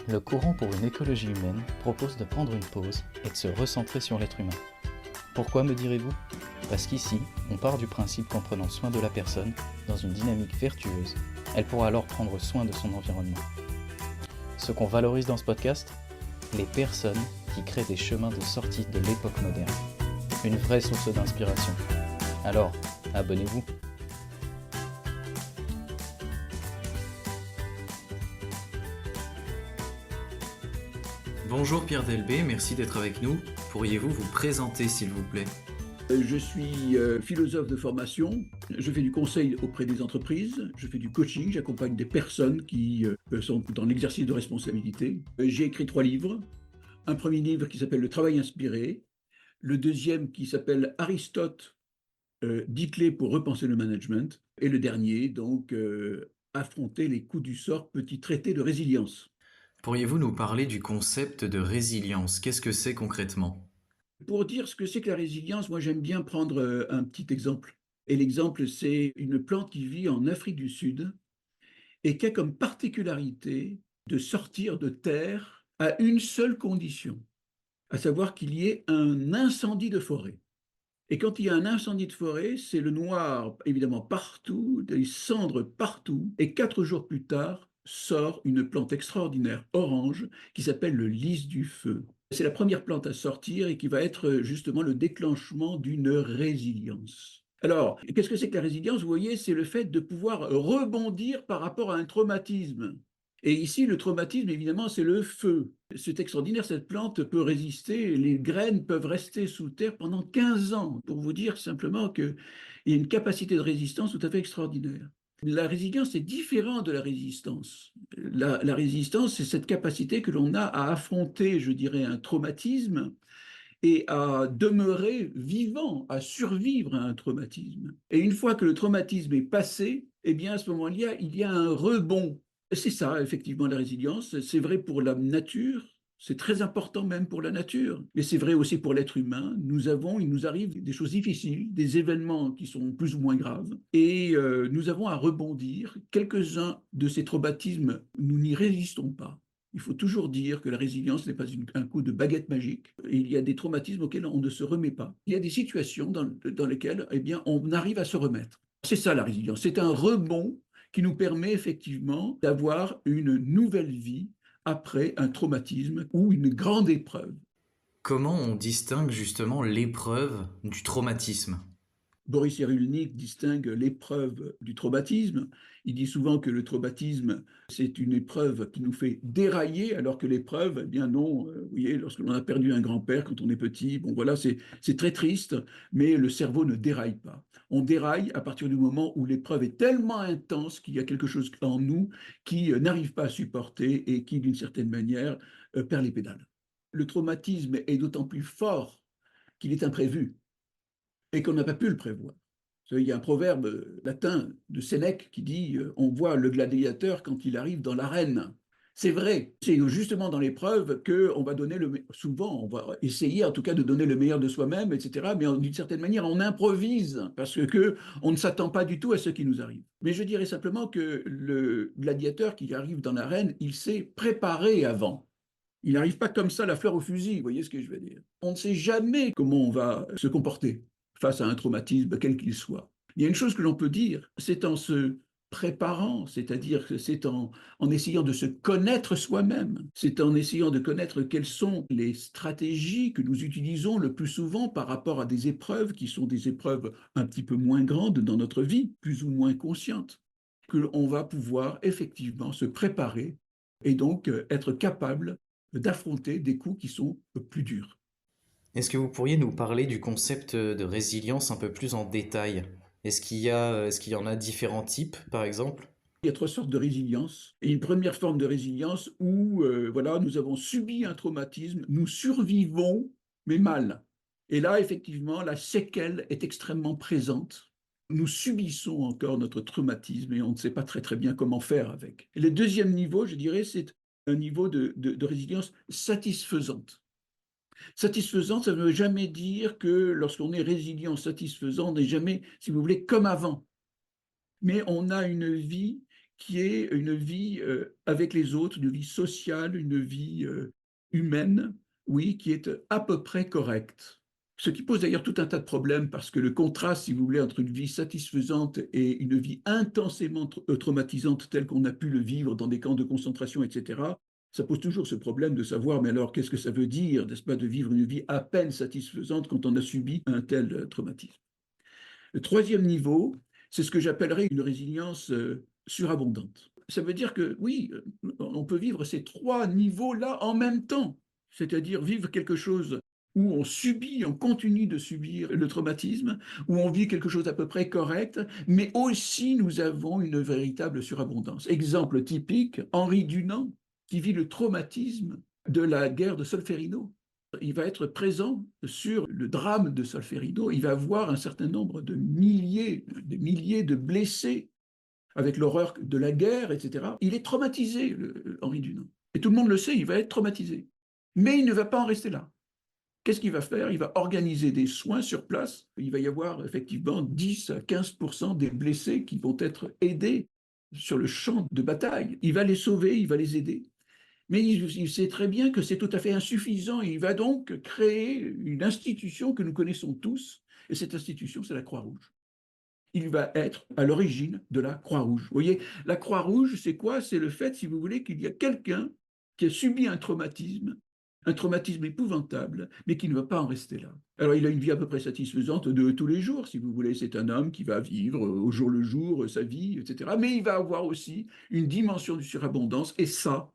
Le courant pour une écologie humaine propose de prendre une pause et de se recentrer sur l'être humain. Pourquoi, me direz-vous? Parce qu'ici, on part du principe qu'en prenant soin de la personne, dans une dynamique vertueuse, elle pourra alors prendre soin de son environnement. Ce qu'on valorise dans ce podcast, les personnes qui créent des chemins de sortie de l'époque moderne. Une vraie source d'inspiration. Alors, abonnez-vous. Bonjour Pierre Delbé, merci d'être avec nous. Pourriez-vous vous présenter s'il vous plaît? Je suis philosophe de formation, je fais du conseil auprès des entreprises, je fais du coaching, j'accompagne des personnes qui sont dans l'exercice de responsabilité. J'ai écrit 3 livres, un premier livre qui s'appelle Le travail inspiré, le deuxième qui s'appelle Aristote, 10 clés pour repenser le management, et le dernier, donc, Affronter les coups du sort, petit traité de résilience. Pourriez-vous nous parler du concept de résilience? Qu'est-ce que c'est concrètement? Pour dire ce que c'est que la résilience, moi j'aime bien prendre un petit exemple. Et l'exemple, c'est une plante qui vit en Afrique du Sud et qui a comme particularité de sortir de terre à une seule condition, à savoir qu'il y ait un incendie de forêt. Et quand il y a un incendie de forêt, c'est le noir évidemment partout, des cendres partout, et 4 jours plus tard sort une plante extraordinaire orange qui s'appelle le lys du feu. C'est la première plante à sortir et qui va être justement le déclenchement d'une résilience. Alors, qu'est-ce que c'est que la résilience? Vous voyez, c'est le fait de pouvoir rebondir par rapport à un traumatisme. Et ici, le traumatisme, évidemment, c'est le feu. C'est extraordinaire, cette plante peut résister, les graines peuvent rester sous terre pendant 15 ans, pour vous dire simplement qu'il y a une capacité de résistance tout à fait extraordinaire. La résilience est différente de la résistance. La résistance, c'est cette capacité que l'on a à affronter, je dirais, un traumatisme et à demeurer vivant, à survivre à un traumatisme. Et une fois que le traumatisme est passé, eh bien à ce moment-là, il y a un rebond. C'est ça, effectivement, la résilience. C'est vrai pour la nature, c'est très important même pour la nature, mais c'est vrai aussi pour l'être humain. Il nous arrive des choses difficiles, des événements qui sont plus ou moins graves, et nous avons à rebondir. Quelques-uns de ces traumatismes, nous n'y résistons pas. Il faut toujours dire que la résilience n'est pas un coup de baguette magique. Il y a des traumatismes auxquels on ne se remet pas. Il y a des situations dans lesquelles eh bien, on arrive à se remettre. C'est ça la résilience. C'est un rebond qui nous permet effectivement d'avoir une nouvelle vie après un traumatisme ou une grande épreuve. Comment on distingue justement l'épreuve du traumatisme? Boris Cyrulnik distingue l'épreuve du traumatisme. Il dit souvent que le traumatisme, c'est une épreuve qui nous fait dérailler, alors que l'épreuve, eh bien non, vous voyez, lorsque l'on a perdu un grand-père quand on est petit, bon voilà, c'est très triste, mais le cerveau ne déraille pas. On déraille à partir du moment où l'épreuve est tellement intense qu'il y a quelque chose en nous qui n'arrive pas à supporter et qui, d'une certaine manière, perd les pédales. Le traumatisme est d'autant plus fort qu'il est imprévu et qu'on n'a pas pu le prévoir. Il y a un proverbe latin de Sénèque qui dit on voit le gladiateur quand il arrive dans l'arène. C'est vrai, c'est justement dans l'épreuve qu'on va donner souvent, on va essayer en tout cas de donner le meilleur de soi-même, etc. Mais d'une certaine manière, on improvise parce que on ne s'attend pas du tout à ce qui nous arrive. Mais je dirais simplement que le gladiateur qui arrive dans l'arène, il s'est préparé avant. Il n'arrive pas comme ça la fleur au fusil, vous voyez ce que je veux dire? On ne sait jamais comment on va se comporter face à un traumatisme, quel qu'il soit. Il y a une chose que l'on peut dire, c'est en se préparant, c'est-à-dire que c'est en essayant de se connaître soi-même, c'est en essayant de connaître quelles sont les stratégies que nous utilisons le plus souvent par rapport à des épreuves qui sont des épreuves un petit peu moins grandes dans notre vie, plus ou moins conscientes, que l'on va pouvoir effectivement se préparer et donc être capable d'affronter des coups qui sont plus durs. Est-ce que vous pourriez nous parler du concept de résilience un peu plus en détail? Est-ce qu'il y en a différents types par exemple? Il y a 3 sortes de résilience. Et une première forme de résilience où voilà, nous avons subi un traumatisme, nous survivons, mais mal. Et là, effectivement, la séquelle est extrêmement présente. Nous subissons encore notre traumatisme et on ne sait pas très très bien comment faire avec. Et le deuxième niveau, je dirais, c'est un niveau de résilience satisfaisante. Satisfaisante, ça ne veut jamais dire que lorsqu'on est résilient, satisfaisant, on n'est jamais, si vous voulez, comme avant. Mais on a une vie qui est une vie avec les autres, une vie sociale, une vie humaine, oui, qui est à peu près correcte. Ce qui pose d'ailleurs tout un tas de problèmes parce que le contraste, si vous voulez, entre une vie satisfaisante et une vie intensément traumatisante telle qu'on a pu le vivre dans des camps de concentration, etc., ça pose toujours ce problème de savoir, mais alors qu'est-ce que ça veut dire, n'est-ce pas, de vivre une vie à peine satisfaisante quand on a subi un tel traumatisme. Le troisième niveau, c'est ce que j'appellerais une résilience surabondante. Ça veut dire que oui, on peut vivre ces trois niveaux-là en même temps, c'est-à-dire vivre quelque chose où on subit, on continue de subir le traumatisme, où on vit quelque chose à peu près correct, mais aussi nous avons une véritable surabondance. Exemple typique, Henri Dunant, qui vit le traumatisme de la guerre de Solferino. Il va être présent sur le drame de Solferino, il va avoir un certain nombre de milliers de blessés avec l'horreur de la guerre, etc. Il est traumatisé, Henri Dunant. Et tout le monde le sait, il va être traumatisé. Mais il ne va pas en rester là. Qu'est-ce qu'il va faire? Il va organiser des soins sur place. Il va y avoir effectivement 10 à 15% des blessés qui vont être aidés sur le champ de bataille. Il va les sauver, il va les aider. Mais il sait très bien que c'est tout à fait insuffisant. Il va donc créer une institution que nous connaissons tous, et cette institution, c'est la Croix-Rouge. Il va être à l'origine de la Croix-Rouge. Vous voyez, la Croix-Rouge, c'est quoi? C'est le fait, si vous voulez, qu'il y a quelqu'un qui a subi un traumatisme épouvantable, mais qui ne va pas en rester là. Alors, il a une vie à peu près satisfaisante de tous les jours, si vous voulez. C'est un homme qui va vivre au jour le jour sa vie, etc. Mais il va avoir aussi une dimension de surabondance, et ça,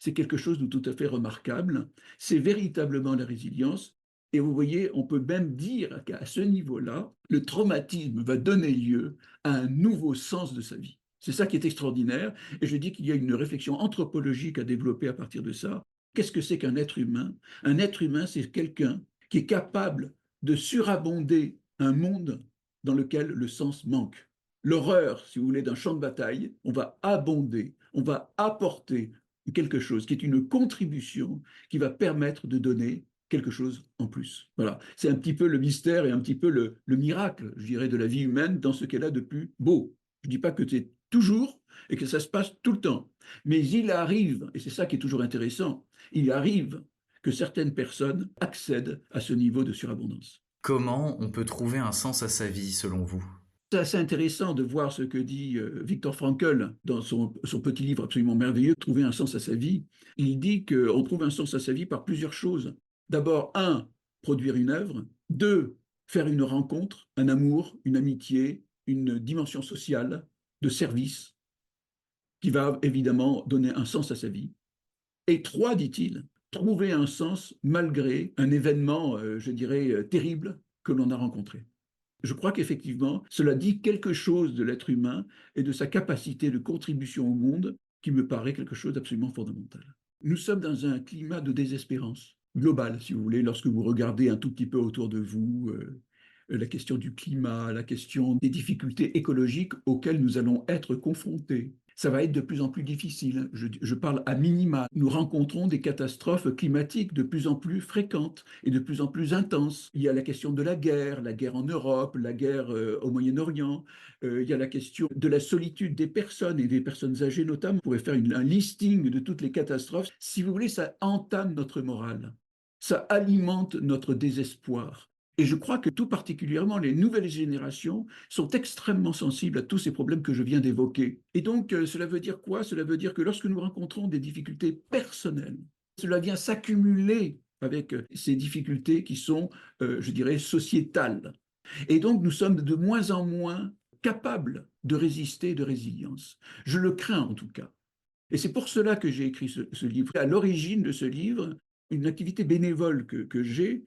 c'est quelque chose de tout à fait remarquable. C'est véritablement la résilience. Et vous voyez, on peut même dire qu'à ce niveau-là, le traumatisme va donner lieu à un nouveau sens de sa vie. C'est ça qui est extraordinaire. Et je dis qu'il y a une réflexion anthropologique à développer à partir de ça. Qu'est-ce que c'est qu'un être humain? Un être humain, c'est quelqu'un qui est capable de surabonder un monde dans lequel le sens manque. L'horreur, si vous voulez, d'un champ de bataille, on va abonder, on va apporter quelque chose qui est une contribution qui va permettre de donner quelque chose en plus. Voilà, c'est un petit peu le mystère et un petit peu le miracle, je dirais, de la vie humaine dans ce qu'elle a de plus beau. Je ne dis pas que c'est toujours et que ça se passe tout le temps, mais il arrive, et c'est ça qui est toujours intéressant, il arrive que certaines personnes accèdent à ce niveau de surabondance. Comment on peut trouver un sens à sa vie selon vous? C'est assez intéressant de voir ce que dit Viktor Frankl dans son petit livre absolument merveilleux, Trouver un sens à sa vie. Il dit qu'on trouve un sens à sa vie par plusieurs choses. D'abord, un, produire une œuvre. Deux, faire une rencontre, un amour, une amitié, une dimension sociale, de service, qui va évidemment donner un sens à sa vie. Et trois, dit-il, trouver un sens malgré un événement, je dirais, terrible que l'on a rencontré. Je crois qu'effectivement, cela dit quelque chose de l'être humain et de sa capacité de contribution au monde qui me paraît quelque chose d'absolument fondamental. Nous sommes dans un climat de désespérance globale, si vous voulez, lorsque vous regardez un tout petit peu autour de vous la question du climat, la question des difficultés écologiques auxquelles nous allons être confrontés. Ça va être de plus en plus difficile. Je parle à minima. Nous rencontrons des catastrophes climatiques de plus en plus fréquentes et de plus en plus intenses. Il y a la question de la guerre en Europe, la guerre au Moyen-Orient. Il y a la question de la solitude des personnes et des personnes âgées notamment. On pourrait faire un listing de toutes les catastrophes. Si vous voulez, ça entame notre morale. Ça alimente notre désespoir. Et je crois que tout particulièrement, les nouvelles générations sont extrêmement sensibles à tous ces problèmes que je viens d'évoquer. Et donc, cela veut dire quoi? Cela veut dire que lorsque nous rencontrons des difficultés personnelles, cela vient s'accumuler avec ces difficultés qui sont, je dirais, sociétales. Et donc, nous sommes de moins en moins capables de résister, de résilience. Je le crains en tout cas. Et c'est pour cela que j'ai écrit ce livre. À l'origine de ce livre, une activité bénévole que j'ai,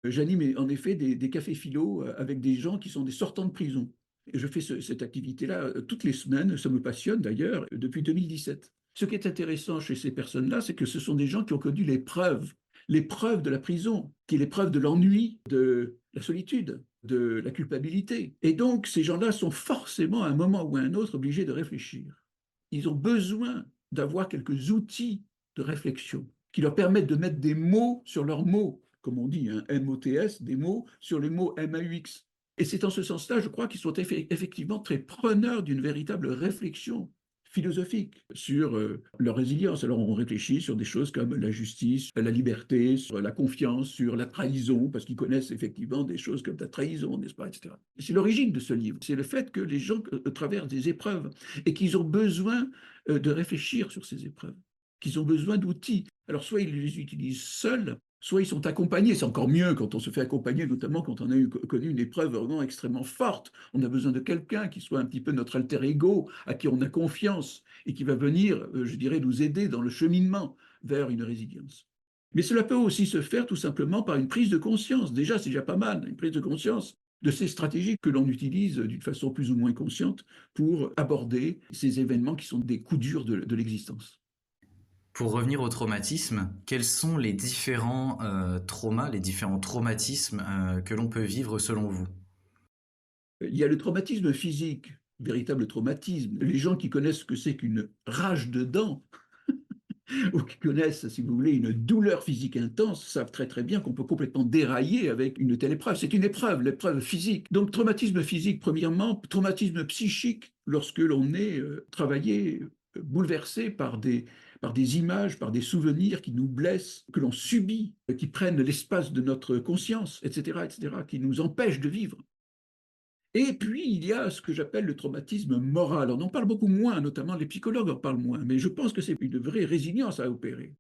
j'anime en effet des cafés philo avec des gens qui sont des sortants de prison. Et je fais cette activité-là toutes les semaines, ça me passionne d'ailleurs, depuis 2017. Ce qui est intéressant chez ces personnes-là, c'est que ce sont des gens qui ont connu l'épreuve de la prison, qui est l'épreuve de l'ennui, de la solitude, de la culpabilité. Et donc, ces gens-là sont forcément, à un moment ou à un autre, obligés de réfléchir. Ils ont besoin d'avoir quelques outils de réflexion qui leur permettent de mettre des mots sur leurs mots, comme on dit, hein, MOTS, des mots sur les mots MAUX. Et c'est en ce sens-là, je crois, qu'ils sont effectivement très preneurs d'une véritable réflexion philosophiques sur leur résilience. Alors on réfléchit sur des choses comme la justice, la liberté, sur la confiance, sur la trahison, parce qu'ils connaissent effectivement des choses comme la trahison, n'est-ce pas, etc. C'est l'origine de ce livre, c'est le fait que les gens traversent des épreuves et qu'ils ont besoin de réfléchir sur ces épreuves, qu'ils ont besoin d'outils. Alors soit ils les utilisent seuls, soit ils sont accompagnés. C'est encore mieux quand on se fait accompagner, notamment quand on a connu une épreuve vraiment extrêmement forte. On a besoin de quelqu'un qui soit un petit peu notre alter ego, à qui on a confiance et qui va venir, je dirais, nous aider dans le cheminement vers une résilience. Mais cela peut aussi se faire tout simplement par une prise de conscience. Déjà, c'est déjà pas mal, une prise de conscience de ces stratégies que l'on utilise d'une façon plus ou moins consciente pour aborder ces événements qui sont des coups durs de l'existence. Pour revenir au traumatisme, quels sont les différents traumas, les différents traumatismes que l'on peut vivre selon vous? Il y a le traumatisme physique, véritable traumatisme. Les gens qui connaissent ce que c'est qu'une rage de dents, ou qui connaissent, si vous voulez, une douleur physique intense, savent très très bien qu'on peut complètement dérailler avec une telle épreuve. C'est une épreuve, l'épreuve physique. Donc traumatisme physique, premièrement, traumatisme psychique, lorsque l'on est travaillé, bouleversé par des images, par des souvenirs qui nous blessent, que l'on subit, qui prennent l'espace de notre conscience, etc., qui nous empêchent de vivre. Et puis, il y a ce que j'appelle le traumatisme moral. On en parle beaucoup moins, notamment les psychologues en parlent moins, mais je pense que c'est une vraie résilience à opérer.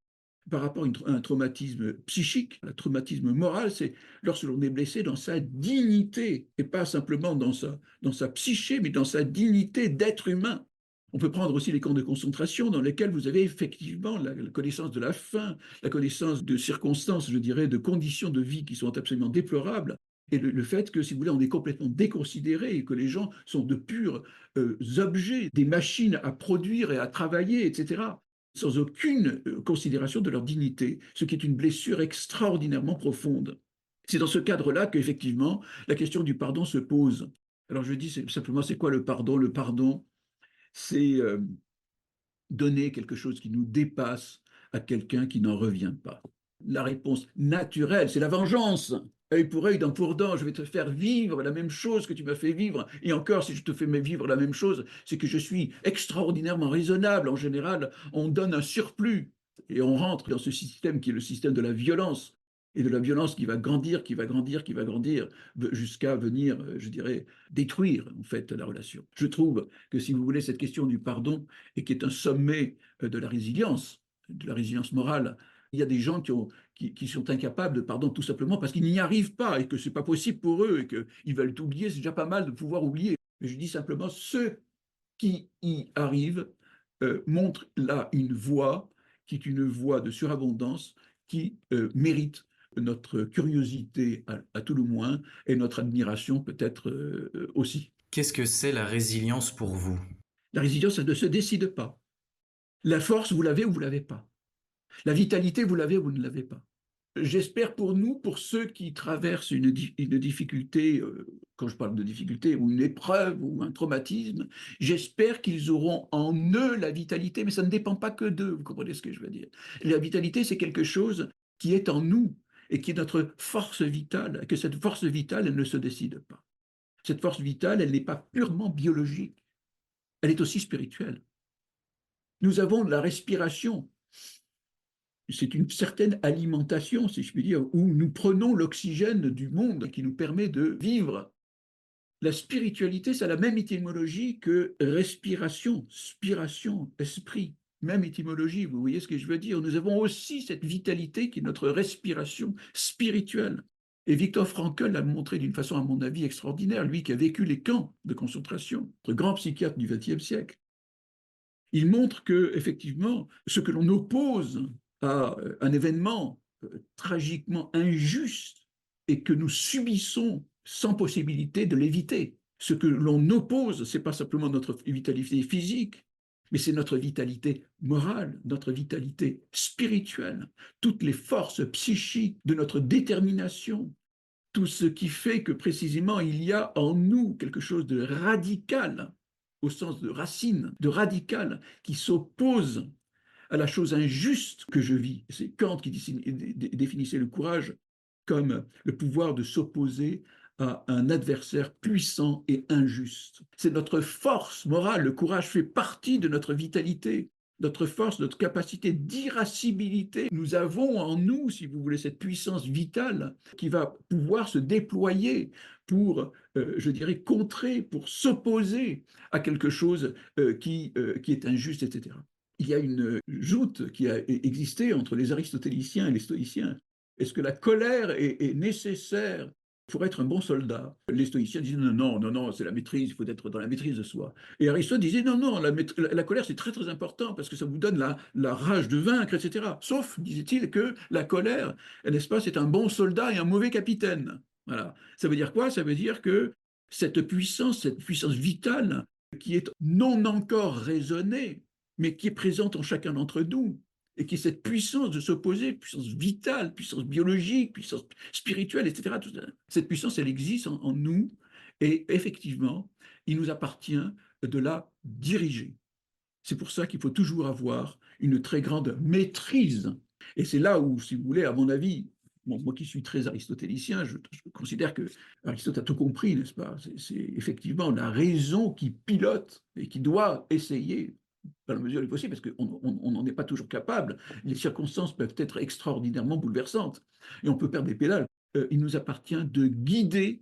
Par rapport à un traumatisme psychique, le traumatisme moral, c'est lorsque l'on est blessé dans sa dignité, et pas simplement dans sa psyché, mais dans sa dignité d'être humain. On peut prendre aussi les camps de concentration dans lesquels vous avez effectivement la connaissance de la faim, la connaissance de circonstances, je dirais, de conditions de vie qui sont absolument déplorables, et le fait que, si vous voulez, on est complètement déconsidéré et que les gens sont de purs objets, des machines à produire et à travailler, etc., sans aucune considération de leur dignité, ce qui est une blessure extraordinairement profonde. C'est dans ce cadre-là qu'effectivement, la question du pardon se pose. Alors je dis simplement, c'est quoi le pardon? Le pardon, c'est donner quelque chose qui nous dépasse à quelqu'un qui n'en revient pas. La réponse naturelle, c'est la vengeance. Œil pour œil, dent pour dent, je vais te faire vivre la même chose que tu m'as fait vivre. Et encore, si je te fais vivre la même chose, c'est que je suis extraordinairement raisonnable. En général, on donne un surplus et on rentre dans ce système qui est le système de la violence. Et de la violence qui va grandir, qui va grandir, qui va grandir, jusqu'à venir, je dirais, détruire en fait la relation. Je trouve que, si vous voulez, cette question du pardon, et qui est un sommet de la résilience morale, il y a des gens qui sont incapables de pardon tout simplement parce qu'ils n'y arrivent pas et que ce n'est pas possible pour eux et qu'ils veulent oublier. C'est déjà pas mal de pouvoir oublier. Mais je dis simplement, ceux qui y arrivent montrent là une voie qui est une voie de surabondance qui mérite notre curiosité à tout le moins et notre admiration peut-être aussi. Qu'est-ce que c'est la résilience pour vous? La résilience, ça ne se décide pas. La force, vous l'avez ou vous ne l'avez pas. La vitalité, vous l'avez ou vous ne l'avez pas. J'espère pour nous, pour ceux qui traversent une difficulté, quand je parle de difficulté, ou une épreuve, ou un traumatisme, j'espère qu'ils auront en eux la vitalité, mais ça ne dépend pas que d'eux, vous comprenez ce que je veux dire. La vitalité, c'est quelque chose qui est en nous, et qui est notre force vitale, et que cette force vitale, elle ne se décide pas. Cette force vitale, elle n'est pas purement biologique, elle est aussi spirituelle. Nous avons la respiration, c'est une certaine alimentation, si je puis dire, où nous prenons l'oxygène du monde qui nous permet de vivre. La spiritualité, c'est la même étymologie que respiration, spiration, esprit. Même étymologie, vous voyez ce que je veux dire. Nous avons aussi cette vitalité qui est notre respiration spirituelle. Et Viktor Frankl l'a montré d'une façon, à mon avis, extraordinaire, lui qui a vécu les camps de concentration, le grand psychiatre du XXe siècle. Il montre que, effectivement, ce que l'on oppose à un événement tragiquement injuste et que nous subissons sans possibilité de l'éviter. Ce que l'on oppose, ce n'est pas simplement notre vitalité physique, mais c'est notre vitalité morale, notre vitalité spirituelle, toutes les forces psychiques de notre détermination, tout ce qui fait que précisément il y a en nous quelque chose de radical, au sens de racine, de radical, qui s'oppose à la chose injuste que je vis. C'est Kant qui définissait le courage comme le pouvoir de s'opposer à un adversaire puissant et injuste. C'est notre force morale, le courage fait partie de notre vitalité, notre force, notre capacité d'irascibilité. Nous avons en nous, si vous voulez, cette puissance vitale qui va pouvoir se déployer pour, je dirais, contrer, pour s'opposer à quelque chose qui est injuste, etc. Il y a une joute qui a existé entre les aristotéliciens et les stoïciens. Est-ce que la colère est nécessaire pour être un bon soldat? Les stoïciens disaient non, c'est la maîtrise, il faut être dans la maîtrise de soi. Et Aristote disait non, la colère c'est très très important parce que ça vous donne la rage de vaincre, etc. Sauf, disait-il, que la colère, n'est-ce pas, c'est un bon soldat et un mauvais capitaine. Voilà. Ça veut dire quoi? Ça veut dire que cette puissance vitale qui est non encore raisonnée, mais qui est présente en chacun d'entre nous, et qui est cette puissance de s'opposer, puissance vitale, puissance biologique, puissance spirituelle, etc. Cette puissance, elle existe en nous, et effectivement, il nous appartient de la diriger. C'est pour ça qu'il faut toujours avoir une très grande maîtrise. Et c'est là où, si vous voulez, à mon avis, bon, moi qui suis très aristotélicien, je considère que Aristote a tout compris, n'est-ce pas? C'est effectivement la raison qui pilote et qui doit essayer, dans la mesure du possible, parce qu'on n'en est pas toujours capable. Les circonstances peuvent être extraordinairement bouleversantes et on peut perdre des pédales. Il nous appartient de guider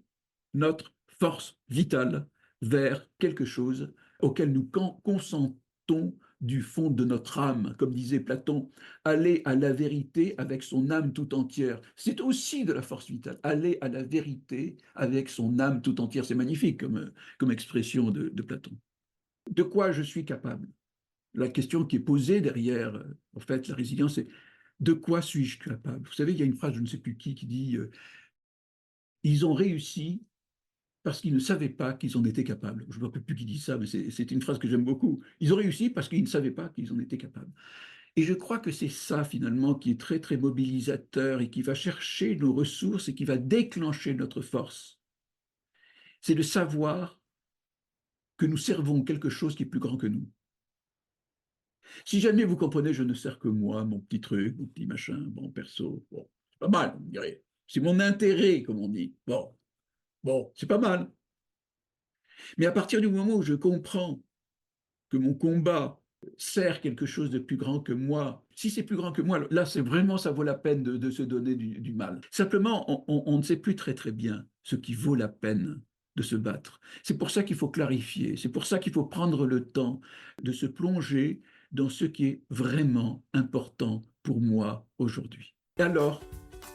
notre force vitale vers quelque chose auquel nous consentons du fond de notre âme, comme disait Platon, aller à la vérité avec son âme tout entière. C'est aussi de la force vitale, aller à la vérité avec son âme tout entière. C'est magnifique comme expression de Platon. De quoi je suis capable? La question qui est posée derrière, en fait, la résilience, c'est de quoi suis-je capable? Vous savez, il y a une phrase, je ne sais plus qui dit ils ont réussi parce qu'ils ne savaient pas qu'ils en étaient capables. Je ne me rappelle plus qui dit ça, mais c'est une phrase que j'aime beaucoup. Ils ont réussi parce qu'ils ne savaient pas qu'ils en étaient capables. Et je crois que c'est ça, finalement, qui est très, très mobilisateur et qui va chercher nos ressources et qui va déclencher notre force. C'est de savoir que nous servons quelque chose qui est plus grand que nous. Si jamais vous comprenez, je ne sers que moi, mon petit truc, mon petit machin, bon, perso, bon, c'est pas mal, vous me direz. C'est mon intérêt, comme on dit. Bon, c'est pas mal. Mais à partir du moment où je comprends que mon combat sert quelque chose de plus grand que moi, si c'est plus grand que moi, là, c'est vraiment, ça vaut la peine de se donner du mal. Simplement, on ne sait plus très très bien ce qui vaut la peine de se battre. C'est pour ça qu'il faut clarifier, c'est pour ça qu'il faut prendre le temps de se plonger dans ce qui est vraiment important pour moi aujourd'hui. Et alors,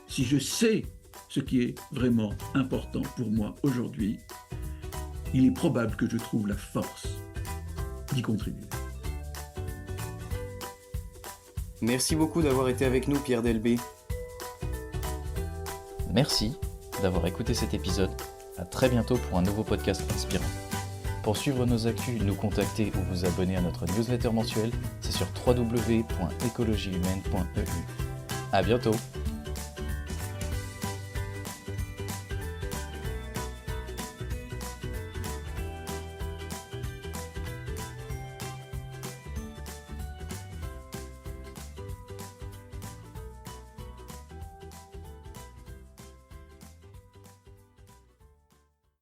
si je sais ce qui est vraiment important pour moi aujourd'hui, il est probable que je trouve la force d'y contribuer. Merci beaucoup d'avoir été avec nous, Pierre Delbé. Merci d'avoir écouté cet épisode. À très bientôt pour un nouveau podcast inspirant. Pour suivre nos actus, nous contacter ou vous abonner à notre newsletter mensuelle, c'est sur www.ecologihumaine.eu. À bientôt!